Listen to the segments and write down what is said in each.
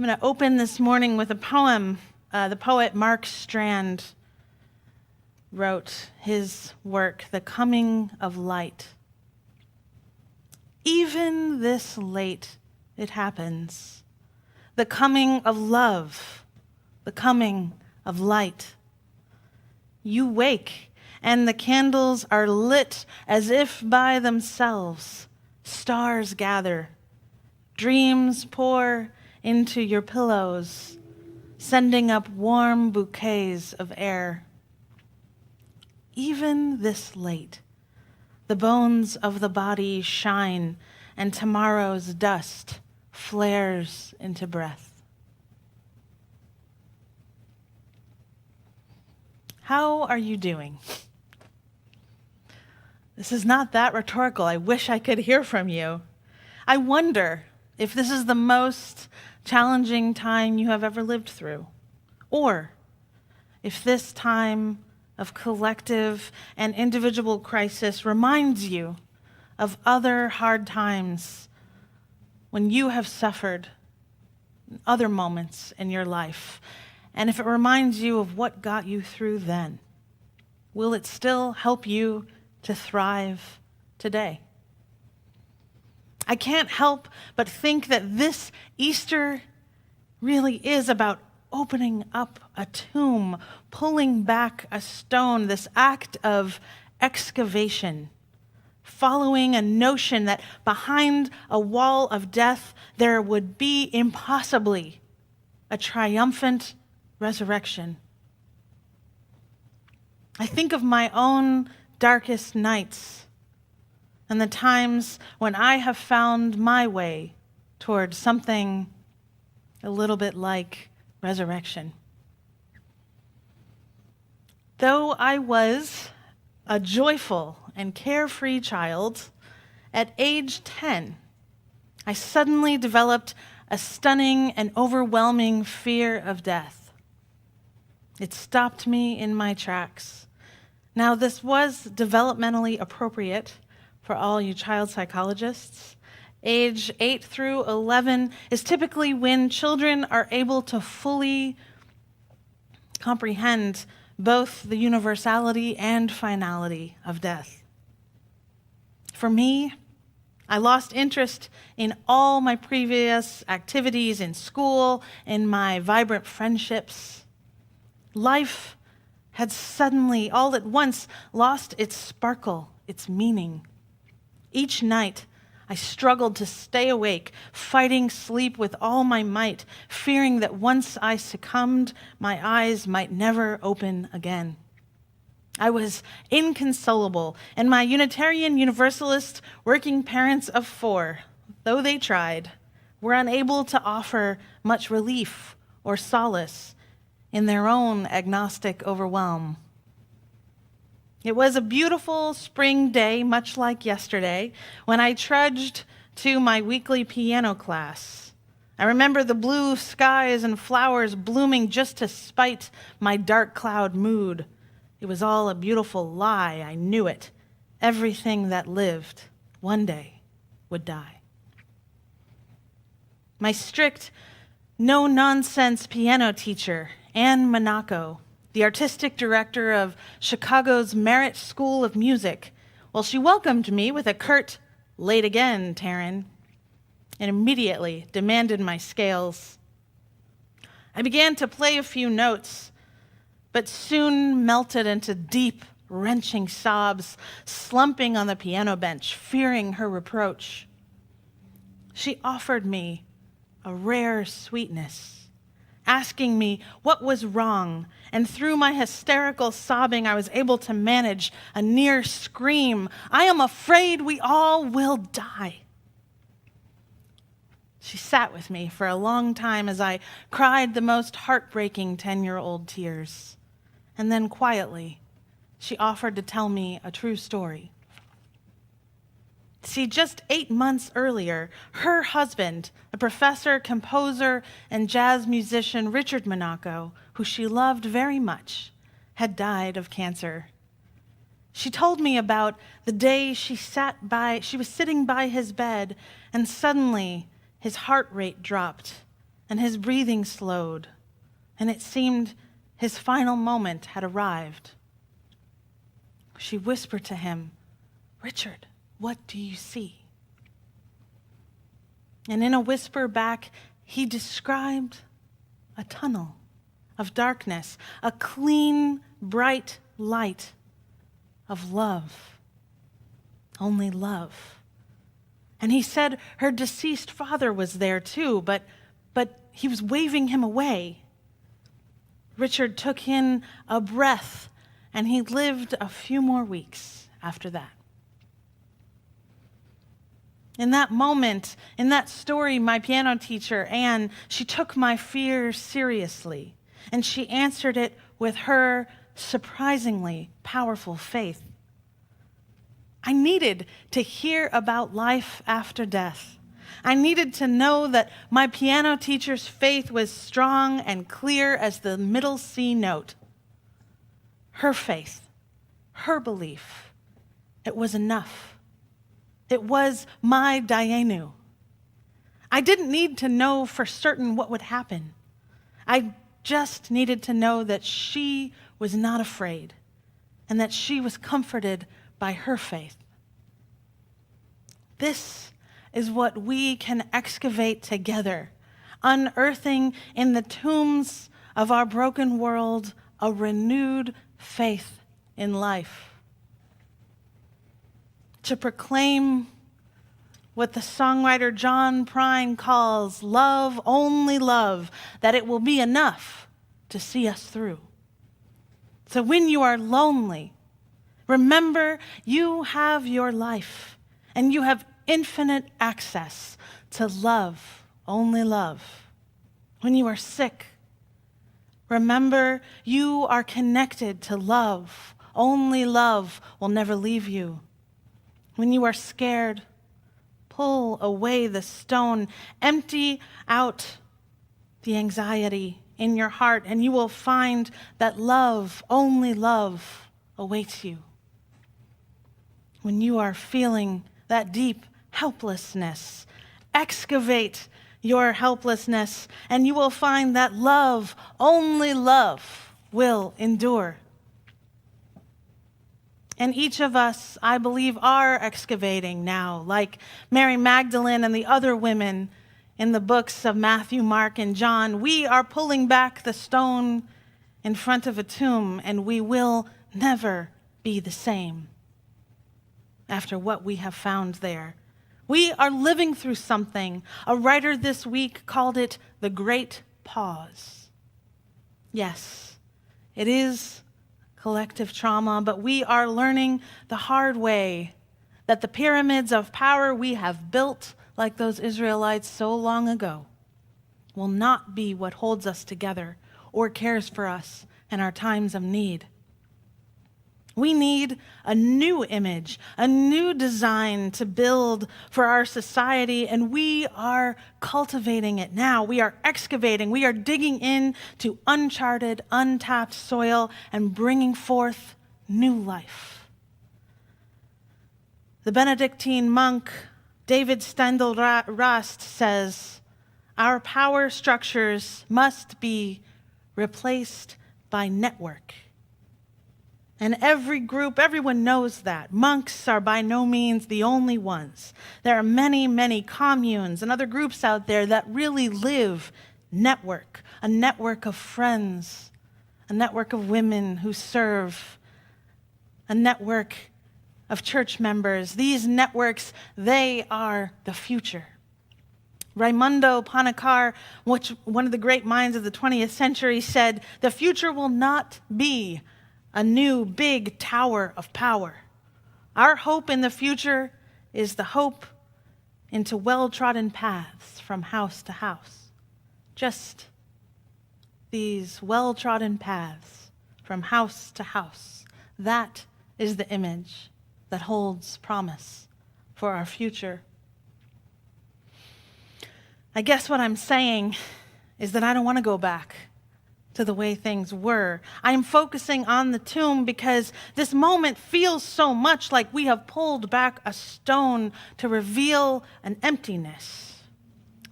I'm going to open this morning with a poem. The poet Mark Strand wrote his work, The Coming of Light. Even this late it happens, the coming of love, the coming of light. You wake, and the candles are lit as if by themselves. Stars gather, dreams pour into your pillows, sending up warm bouquets of air. Even this late, the bones of the body shine, and tomorrow's dust flares into breath. How are you doing? This is not that rhetorical. I wish I could hear from you. I wonder if this is the most challenging time you have ever lived through, or if this time of collective and individual crisis reminds you of other hard times when you have suffered, other moments in your life, and if it reminds you of what got you through then. Will it still help you to thrive today? I can't help but think that this Easter really is about opening up a tomb, pulling back a stone, this act of excavation, following a notion that behind a wall of death there would be impossibly a triumphant resurrection. I think of my own darkest nights and the times when I have found my way toward something a little bit like resurrection. Though I was a joyful and carefree child, at age 10, I suddenly developed a stunning and overwhelming fear of death. It stopped me in my tracks. Now, this was developmentally appropriate for all you child psychologists. Age 8 through 11 is typically when children are able to fully comprehend both the universality and finality of death. For me, I lost interest in all my previous activities in school, in my vibrant friendships. Life had suddenly, all at once, lost its sparkle, its meaning. Each night, I struggled to stay awake, fighting sleep with all my might, fearing that once I succumbed, my eyes might never open again. I was inconsolable, and my Unitarian Universalist working parents of 4, though they tried, were unable to offer much relief or solace in their own agnostic overwhelm. It was a beautiful spring day, much like yesterday, when I trudged to my weekly piano class. I remember the blue skies and flowers blooming just to spite my dark cloud mood. It was all a beautiful lie, I knew it. Everything that lived one day would die. My strict, no-nonsense piano teacher, Anne Monaco, the artistic director of Chicago's Merritt School of Music, well, she welcomed me with a curt, "Late again, Taryn," and immediately demanded my scales. I began to play a few notes, but soon melted into deep, wrenching sobs, slumping on the piano bench, fearing her reproach. She offered me a rare sweetness, asking me what was wrong, and through my hysterical sobbing, I was able to manage a near scream. "I am afraid we all will die." She sat with me for a long time as I cried the most heartbreaking 10-year-old tears. And then quietly, she offered to tell me a true story. See, just 8 months earlier, her husband, the professor, composer, and jazz musician Richard Monaco, who she loved very much, had died of cancer. She told me about the day she was sitting by his bed, and suddenly his heart rate dropped, and his breathing slowed, and it seemed his final moment had arrived. She whispered to him, "Richard, what do you see?" And in a whisper back, he described a tunnel of darkness, a clean, bright light of love, only love. And he said her deceased father was there too, but he was waving him away. Richard took in a breath, and he lived a few more weeks after that. In that moment, in that story, my piano teacher, Anne, she took my fear seriously, and she answered it with her surprisingly powerful faith. I needed to hear about life after death. I needed to know that my piano teacher's faith was strong and clear as the middle C note. Her faith, her belief, it was enough. It was my Dayenu. I didn't need to know for certain what would happen. I just needed to know that she was not afraid and that she was comforted by her faith. This is what we can excavate together, unearthing in the tombs of our broken world a renewed faith in life. To proclaim what the songwriter John Prine calls love, only love, that it will be enough to see us through. So when you are lonely, remember you have your life and you have infinite access to love, only love. When you are sick, remember you are connected to love, only love will never leave you. When you are scared, pull away the stone, empty out the anxiety in your heart, and you will find that love, only love, awaits you. When you are feeling that deep helplessness, excavate your helplessness, and you will find that love, only love, will endure. And each of us, I believe, are excavating now, like Mary Magdalene and the other women in the books of Matthew, Mark, and John. We are pulling back the stone in front of a tomb, and we will never be the same after what we have found there. We are living through something. A writer this week called it the Great Pause. Yes, it is collective trauma, but we are learning the hard way that the pyramids of power we have built, like those Israelites so long ago, will not be what holds us together or cares for us in our times of need. We need a new image, a new design to build for our society, and we are cultivating it now. We are excavating, we are digging into uncharted, untapped soil and bringing forth new life. The Benedictine monk David Steindl-Rast says, our power structures must be replaced by network. And every group, everyone knows that. Monks are by no means the only ones. There are many, many communes and other groups out there that really live network, a network of friends, a network of women who serve, a network of church members. These networks, they are the future. Raimundo Panikkar, one of the great minds of the 20th century, said, the future will not be a new big tower of power. Our hope in the future is the hope into well-trodden paths from house to house. Just these well-trodden paths from house to house. That is the image that holds promise for our future. I guess what I'm saying is that I don't want to go back to the way things were. I am focusing on the tomb because this moment feels so much like we have pulled back a stone to reveal an emptiness.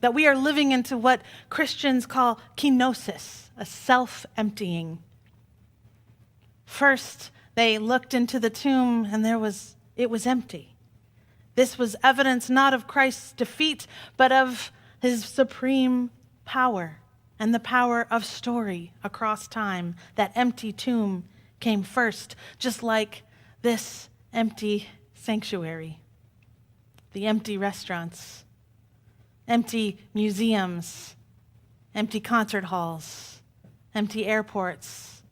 that we are living into what Christians call kenosis, a self-emptying. First, they looked into the tomb and it was empty. This was evidence not of Christ's defeat, but of his supreme power and the power of story across time. That empty tomb came first, just like this empty sanctuary, the empty restaurants, empty museums, empty concert halls, empty airports.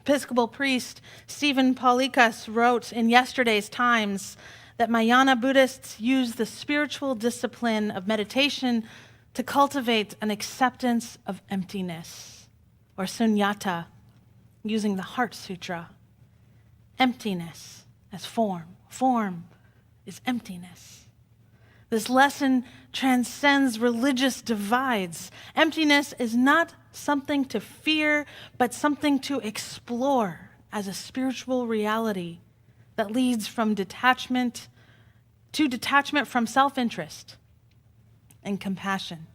Episcopal priest Stephen Paulikas wrote in yesterday's Times that Mahayana Buddhists use the spiritual discipline of meditation to cultivate an acceptance of emptiness, or sunyata, using the Heart Sutra. Emptiness as form. Form is emptiness. This lesson transcends religious divides. Emptiness is not something to fear, but something to explore as a spiritual reality that leads from detachment from self-interest and compassion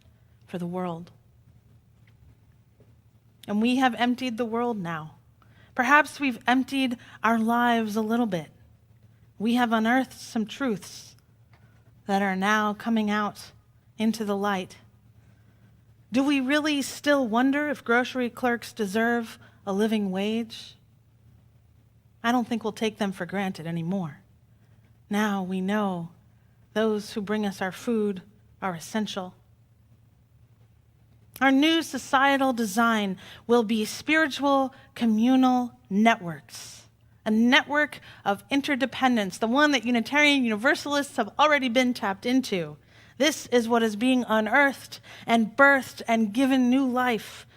for the world. And we have emptied the world now. Perhaps we've emptied our lives a little bit. We have unearthed some truths that are now coming out into the light. Do we really still wonder if grocery clerks deserve a living wage? I don't think we'll take them for granted anymore. Now we know those who bring us our food are essential. Our new societal design will be spiritual communal networks, a network of interdependence, the one that Unitarian Universalists have already been tapped into. This is what is being unearthed and birthed and given new life,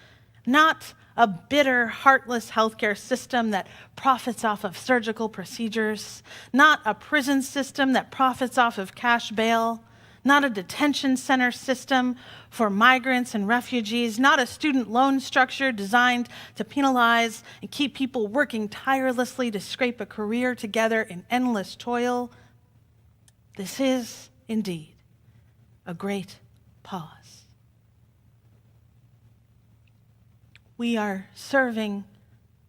not a bitter, heartless healthcare system that profits off of surgical procedures, not a prison system that profits off of cash bail, not a detention center system for migrants and refugees, not a student loan structure designed to penalize and keep people working tirelessly to scrape a career together in endless toil. This is, indeed, a great pause. We are serving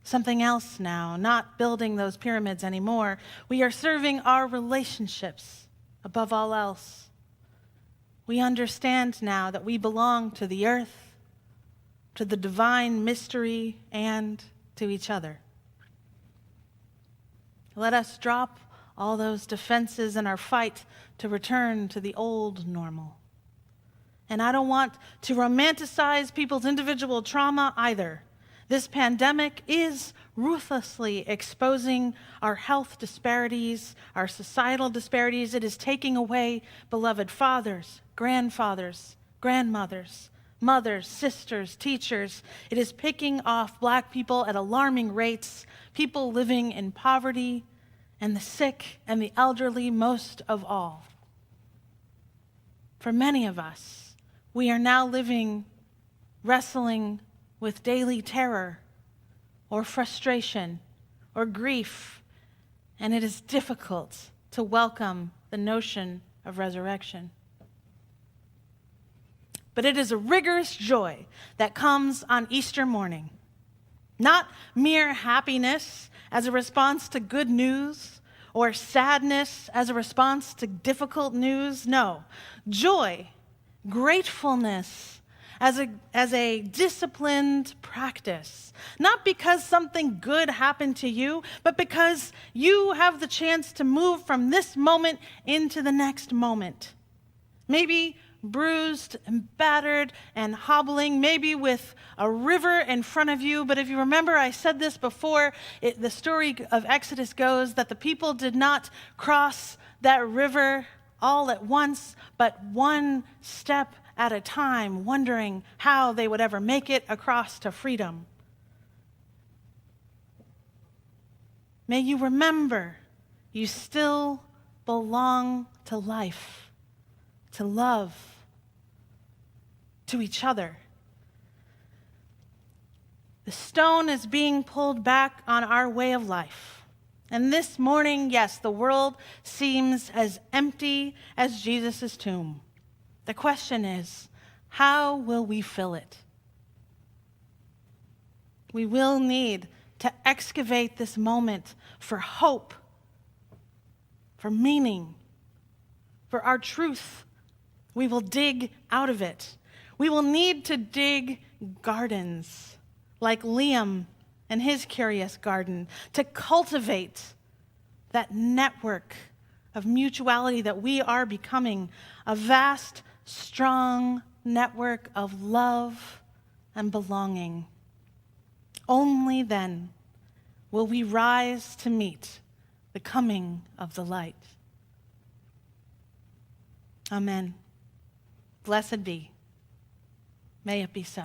something else now, not building those pyramids anymore. We are serving our relationships above all else. We understand now that we belong to the earth, to the divine mystery, and to each other. Let us drop all those defenses in our fight to return to the old normal. And I don't want to romanticize people's individual trauma either. This pandemic is ruthlessly exposing our health disparities, our societal disparities. It is taking away beloved fathers, grandfathers, grandmothers, mothers, sisters, teachers. It is picking off Black people at alarming rates, people living in poverty, and the sick and the elderly most of all. For many of us, we are now wrestling with daily terror or frustration or grief, and it is difficult to welcome the notion of resurrection. But it is a rigorous joy that comes on Easter morning. Not mere happiness as a response to good news or sadness as a response to difficult news. No, joy, gratefulness as a disciplined practice. Not because something good happened to you, but because you have the chance to move from this moment into the next moment. Maybe bruised and battered and hobbling, maybe with a river in front of you. But if you remember, I said this before, the story of Exodus goes that the people did not cross that river all at once, but one step at a time, wondering how they would ever make it across to freedom. May you remember you still belong to life, to love, to each other. The stone is being pulled back on our way of life, And this morning, yes, the world seems as empty as Jesus' tomb. The question is, how will we fill it? We will need to excavate this moment for hope, for meaning, for our truth. We will dig out of it. We will need to dig gardens like Liam and his curious garden to cultivate that network of mutuality that we are becoming, a vast, strong network of love and belonging. Only then will we rise to meet the coming of the light. Amen. Blessed be. May it be so.